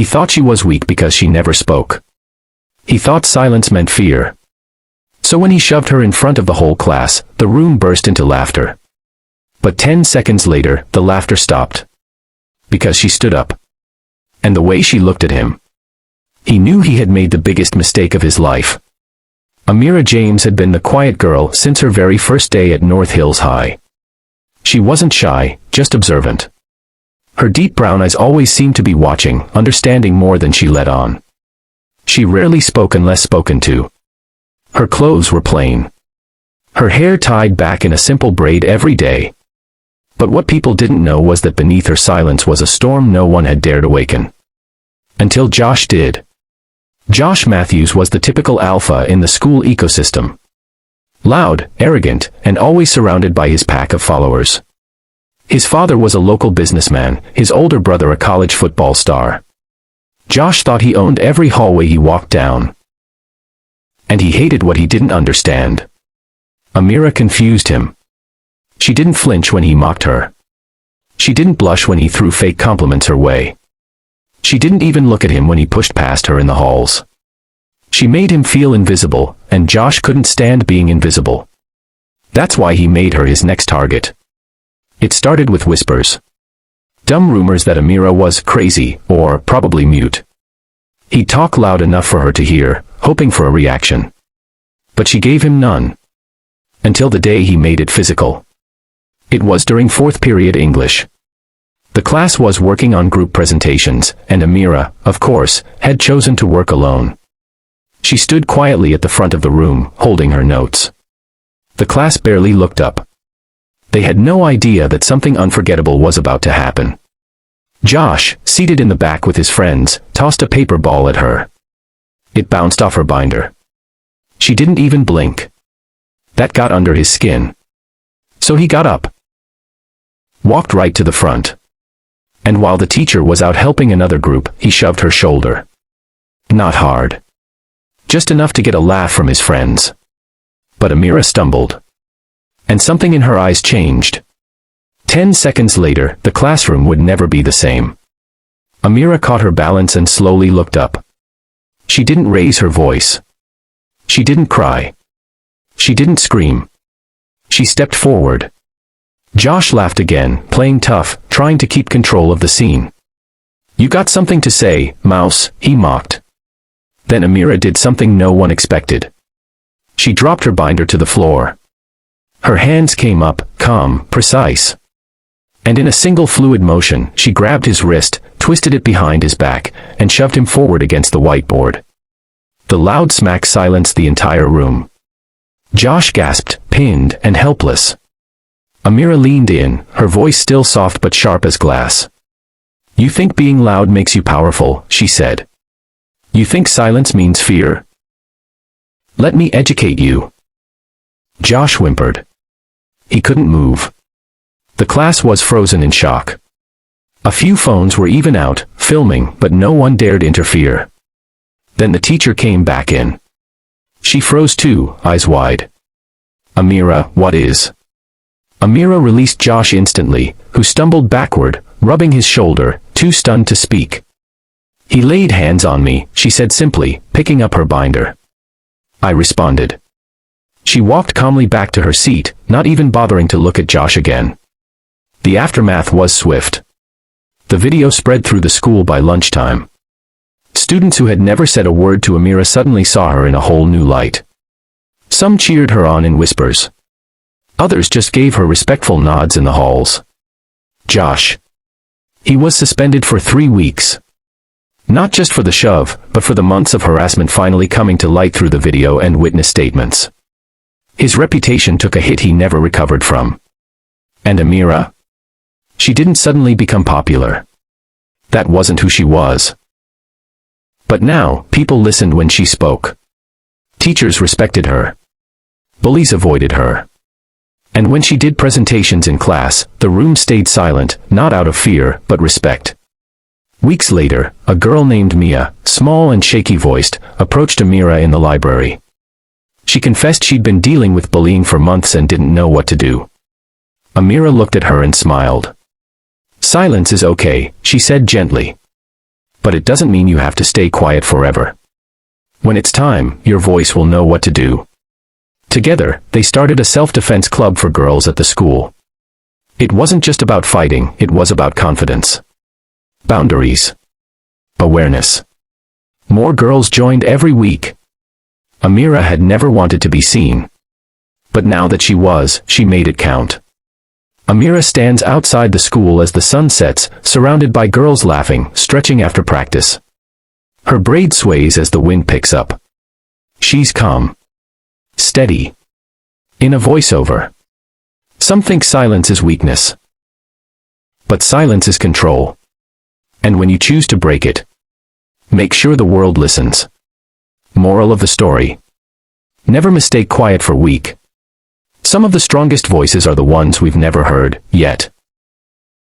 He thought she was weak because she never spoke. He thought silence meant fear. So when he shoved her in front of the whole class, the room burst into laughter. But 10 seconds later, the laughter stopped. Because she stood up. And the way she looked at him. He knew he had made the biggest mistake of his life. Amira James had been the quiet girl since her very first day at North Hills High. She wasn't shy, just observant. Her deep brown eyes always seemed to be watching, understanding more than she let on. She rarely spoke unless spoken to. Her clothes were plain. Her hair tied back in a simple braid every day. But what people didn't know was that beneath her silence was a storm no one had dared awaken. Until Josh did. Josh Matthews was the typical alpha in the school ecosystem. Loud, arrogant, and always surrounded by his pack of followers. His father was a local businessman, his older brother a college football star. Josh thought he owned every hallway he walked down. And he hated what he didn't understand. Amira confused him. She didn't flinch when he mocked her. She didn't blush when he threw fake compliments her way. She didn't even look at him when he pushed past her in the halls. She made him feel invisible, and Josh couldn't stand being invisible. That's why he made her his next target. It started with whispers. Dumb rumors that Amira was crazy, or probably mute. He'd talk loud enough for her to hear, hoping for a reaction. But she gave him none. Until the day he made it physical. It was during fourth period English. The class was working on group presentations, and Amira, of course, had chosen to work alone. She stood quietly at the front of the room, holding her notes. The class barely looked up. They had no idea that something unforgettable was about to happen. Josh, seated in the back with his friends, tossed a paper ball at her. It bounced off her binder. She didn't even blink. That got under his skin. So he got up. Walked right to the front. And while the teacher was out helping another group, he shoved her shoulder. Not hard. Just enough to get a laugh from his friends. But Amira stumbled. And something in her eyes changed. 10 seconds later, the classroom would never be the same. Amira caught her balance and slowly looked up. She didn't raise her voice. She didn't cry. She didn't scream. She stepped forward. Josh laughed again, playing tough, trying to keep control of the scene. "You got something to say, Mouse," he mocked. Then Amira did something no one expected. She dropped her binder to the floor. Her hands came up, calm, precise. And in a single fluid motion, she grabbed his wrist, twisted it behind his back, and shoved him forward against the whiteboard. The loud smack silenced the entire room. Josh gasped, pinned and helpless. Amira leaned in, her voice still soft but sharp as glass. "You think being loud makes you powerful," she said. "You think silence means fear? Let me educate you." Josh whimpered. He couldn't move. The class was frozen in shock. A few phones were even out, filming, but no one dared interfere. Then the teacher came back in. She froze too, eyes wide. "Amira, what is?" Amira released Josh instantly, who stumbled backward, rubbing his shoulder, too stunned to speak. "He laid hands on me," she said simply, picking up her binder. I responded. She walked calmly back to her seat, not even bothering to look at Josh again. The aftermath was swift. The video spread through the school by lunchtime. Students who had never said a word to Amira suddenly saw her in a whole new light. Some cheered her on in whispers. Others just gave her respectful nods in the halls. Josh. He was suspended for 3 weeks. Not just for the shove, but for the months of harassment finally coming to light through the video and witness statements. His reputation took a hit he never recovered from. And Amira? She didn't suddenly become popular. That wasn't who she was. But now, people listened when she spoke. Teachers respected her. Bullies avoided her. And when she did presentations in class, the room stayed silent, not out of fear, but respect. Weeks later, a girl named Mia, small and shaky-voiced, approached Amira in the library. She confessed she'd been dealing with bullying for months and didn't know what to do. Amira looked at her and smiled. "Silence is okay," she said gently. But it doesn't mean you have to stay quiet forever. When it's time, your voice will know what to do. Together, they started a self-defense club for girls at the school. It wasn't just about fighting, it was about confidence. Boundaries. Awareness. More girls joined every week. Amira had never wanted to be seen. But now that she was, she made it count. Amira stands outside the school as the sun sets, surrounded by girls laughing, stretching after practice. Her braid sways as the wind picks up. She's calm. Steady. In a voiceover. Some think silence is weakness. But silence is control. And when you choose to break it, make sure the world listens. Moral of the story. Never mistake quiet for weak. Some of the strongest voices are the ones we've never heard, yet.